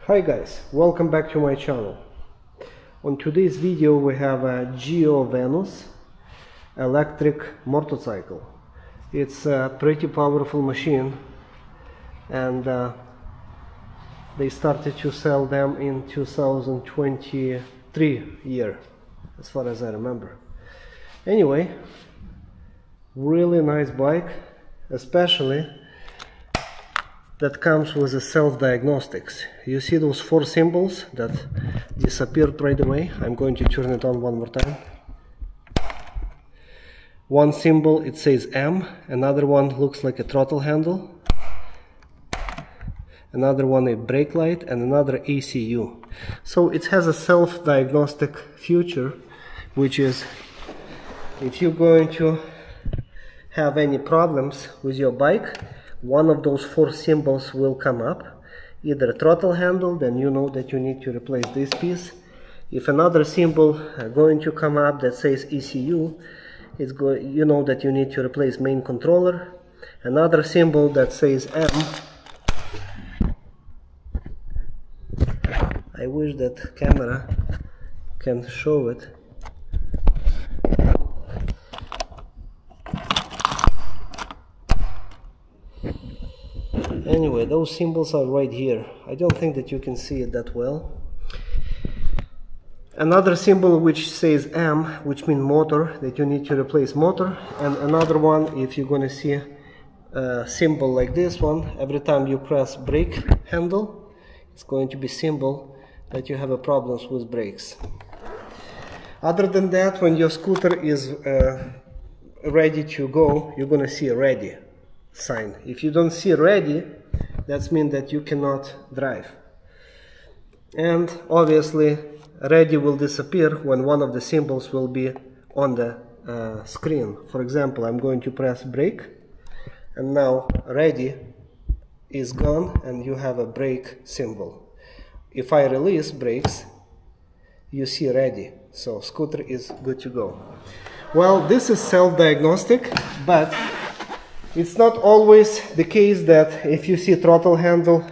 Hi guys, welcome back to my channel. On today's video we have a Gio Venus electric motorcycle. It's a pretty powerful machine, and they started to sell them in 2023 year, as far as I remember. Anyway, really nice bike, especially that comes with the self-diagnostics. You see those four symbols that disappeared right away? I'm going to turn it on one more time. One symbol, it says M, another one looks like a throttle handle, another one a brake light, and another ECU. So it has a self-diagnostic feature, which is if you're going to have any problems with your bike, one of those four symbols will come up, either a throttle handle, then you know that you need to replace this piece. If another symbol going to come up that says ECU, you know that you need to replace main controller. Another symbol that says M, I wish that camera can show it. Anyway, those symbols are right here. I don't think that you can see it that well. Another symbol which says M, which means motor, that you need to replace motor. And another one, if you're going to see a symbol like this one, every time you press brake handle, it's going to be symbol that you have a problems with brakes. Other than that, when your scooter is ready to go, you're going to see a ready sign. If you don't see ready, that means that you cannot drive. And obviously ready will disappear when one of the symbols will be on the screen. For example, I'm going to press brake, and now ready is gone and you have a brake symbol. If I release brakes, you see ready, so scooter is good to go. Well, this is self-diagnostic, but it's not always the case that if you see throttle handle,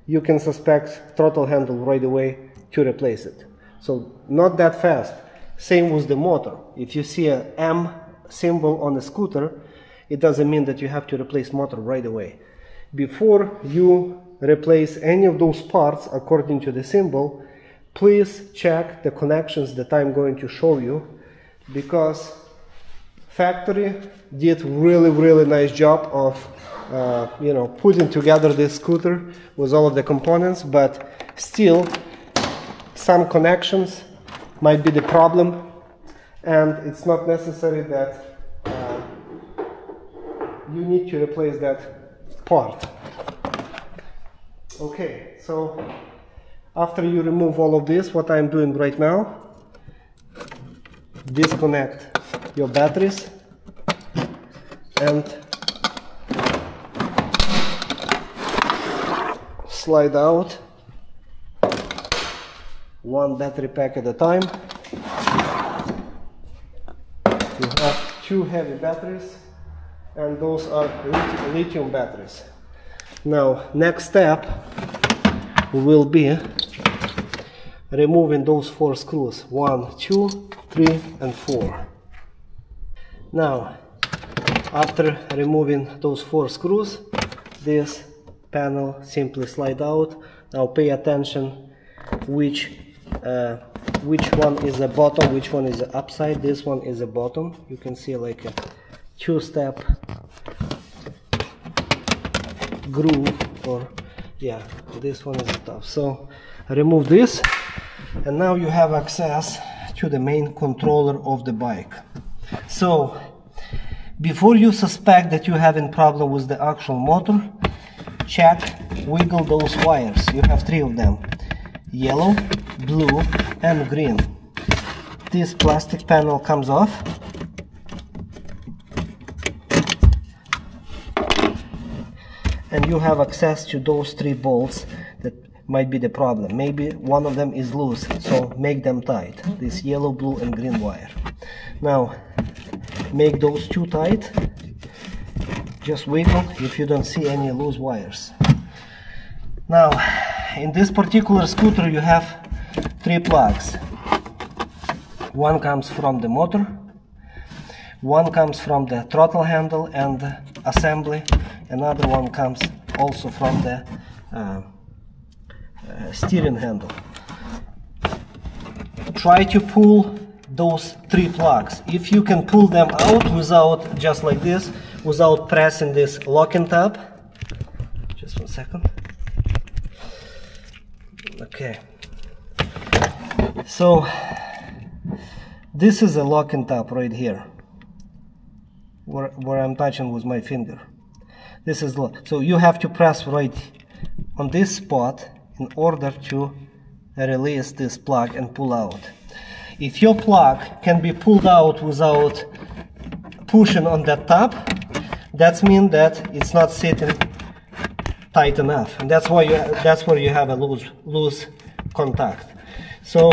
you can suspect throttle handle right away to replace it. So not that fast. Same with the motor. If you see a M symbol on a scooter, it doesn't mean that you have to replace motor right away. Before you replace any of those parts according to the symbol, please check the connections that I'm going to show you, because factory did really nice job of putting together this scooter with all of the components, but still some connections might be the problem, and it's not necessary that you need to replace that part. Okay, so after you remove all of this, what I'm doing right now, disconnect your batteries and slide out one battery pack at a time. You have two heavy batteries, and those are lithium batteries. Now, next step will be removing those four screws, 1, 2, 3 and 4. Now, after removing those four screws, this panel simply slide out. Now pay attention which one is the bottom, which one is the upside. This one is the bottom. You can see like a two-step groove, or yeah, this one is the top. So remove this, and now you have access to the main controller of the bike. So before you suspect that you're having problem with the actual motor, check, wiggle those wires. You have three of them: yellow, blue and green. This plastic panel comes off, and you have access to those three bolts that might be the problem. Maybe one of them is loose, so make them tight. This yellow, blue and green wire. Now make those two tight. Just wiggle if you don't see any loose wires. Now in this particular scooter you have 3 plugs. One comes from the motor, one comes from the throttle handle and assembly, another one comes also from the steering handle. Try to pull those 3 plugs. If you can pull them out without, just like this, without pressing this locking tab. Just 1 second. Okay. So this is a locking tab right here, where I'm touching with my finger. This is lock. So you have to press right on this spot in order to release this plug and pull out. If your plug can be pulled out without pushing on that tab, that means that it's not sitting tight enough, and that's why that's where you have a loose contact. So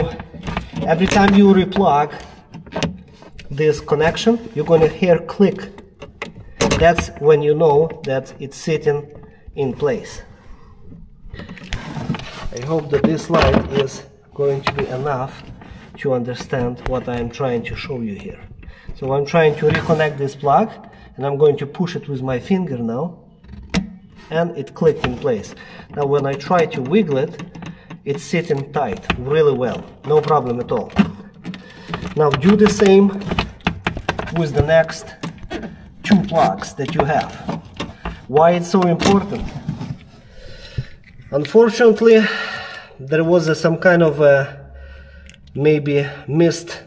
every time you replug this connection, you're going to hear click. That's when you know that it's sitting in place. I hope that this light is going to be enough to understand what I am trying to show you here. So I'm trying to reconnect this plug, and I'm going to push it with my finger now, and it clicked in place. Now when I try to wiggle it, it's sitting tight really well, no problem at all. Now do the same with the next 2 plugs that you have. Why it's so important? Unfortunately, there was some kind of maybe missed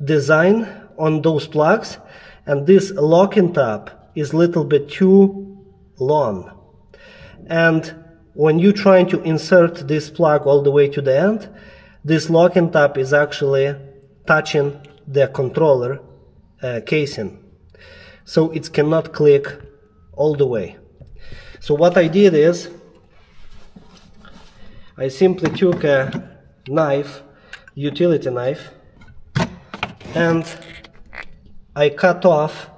design on those plugs, and this locking tab is a little bit too long. And when you're trying to insert this plug all the way to the end, this locking tab is actually touching the controller casing. So it cannot click all the way. So what I did is, I simply took a knife, utility knife, and I cut off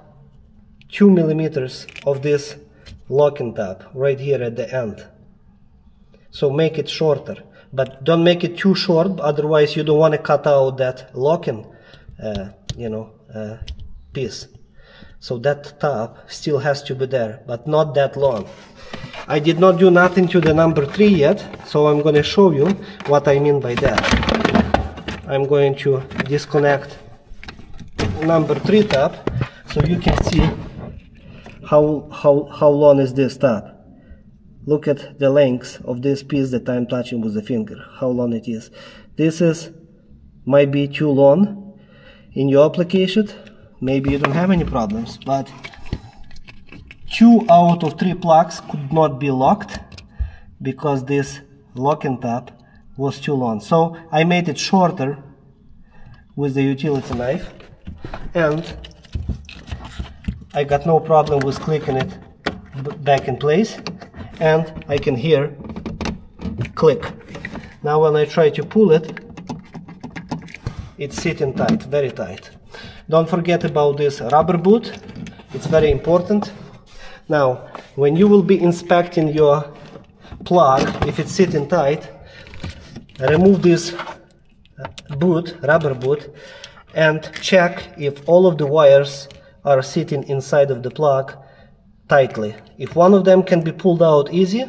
2 millimeters of this locking tab right here at the end. So make it shorter, but don't make it too short, otherwise you don't want to cut out that locking piece. So that tab still has to be there, but not that long. I did not do nothing to the number 3 yet, so I'm going to show you what I mean by that. I'm going to disconnect number 3 tab so you can see how long is this tab. Look at the length of this piece that I'm touching with the finger, how long it is. This might be too long in your application. Maybe you don't have any problems, but 2 out of 3 plugs could not be locked because this locking tab was too long. So I made it shorter with the utility knife, and I got no problem with clicking it back in place, and I can hear click. Now when I try to pull it, it's sitting tight, very tight. Don't forget about this rubber boot, it's very important. Now when you will be inspecting your plug, if it's sitting tight, remove this rubber boot, and check if all of the wires are sitting inside of the plug tightly. If one of them can be pulled out easy,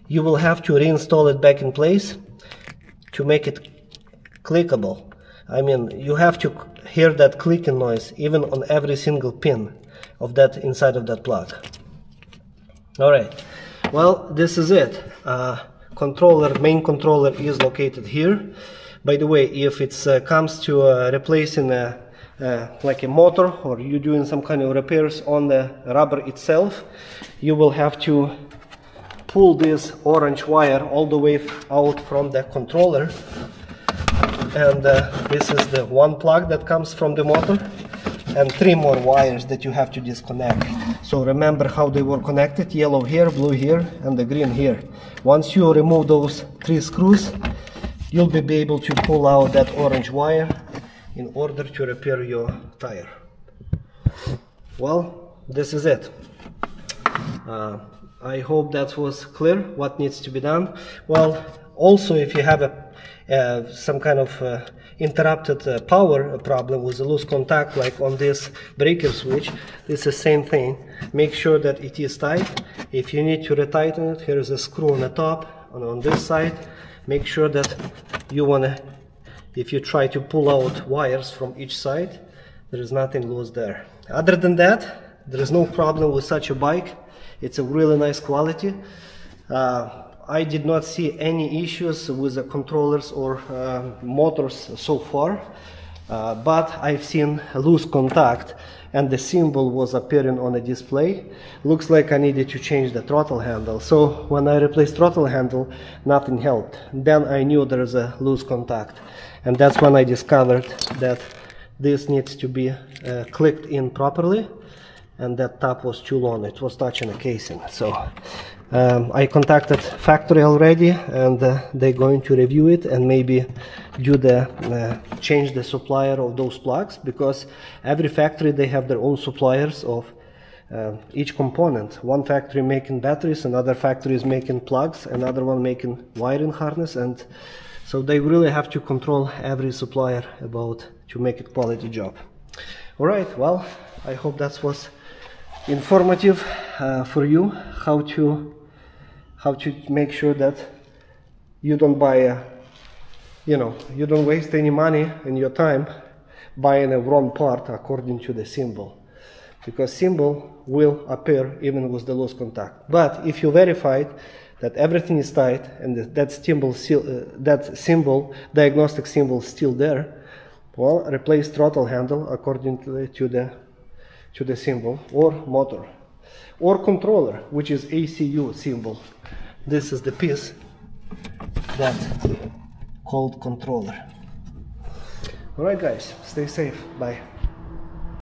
you will have to reinstall it back in place to make it clickable. I mean, you have to hear that clicking noise even on every single pin of that inside of that plug. Alright, well, this is it. Main controller is located here. By the way, if it comes to replacing like a motor, or you're doing some kind of repairs on the rubber itself, you will have to pull this orange wire all the way out from the controller. And this is the one plug that comes from the motor, and 3 more wires that you have to disconnect. So remember how they were connected: yellow here, blue here, and the green here. Once you remove those 3 screws, you'll be able to pull out that orange wire in order to repair your tire. Well, this is it. I hope that was clear what needs to be done. Well, Also, if you have some kind of interrupted power problem with a loose contact, like on this breaker switch, it's the same thing. Make sure that it is tight. If you need to retighten it, here is a screw on the top, and on this side, make sure that you wanna, if you try to pull out wires from each side, there is nothing loose there. Other than that, there is no problem with such a bike. It's a really nice quality. I did not see any issues with the controllers or motors so far, but I've seen loose contact and the symbol was appearing on the display. Looks like I needed to change the throttle handle. So when I replaced throttle handle, nothing helped. Then I knew there is a loose contact, and that's when I discovered that this needs to be clicked in properly, and that tab was too long. It was touching the casing. So I contacted factory already, and they're going to review it and maybe do the change the supplier of those plugs, because every factory, they have their own suppliers of each component. One factory making batteries, another factory is making plugs, another one making wiring harness, and so they really have to control every supplier about to make it quality job. All right, well, I hope that was informative for you, how to make sure that you don't buy you don't waste any money and your time buying a wrong part according to the symbol, because symbol will appear even with the loose contact. But if you verified that everything is tight and that symbol, diagnostic symbol, is still there, well, replace throttle handle according to the symbol, or motor, or controller, which is ACU symbol. This is the piece that called controller. All right, guys, stay safe. Bye.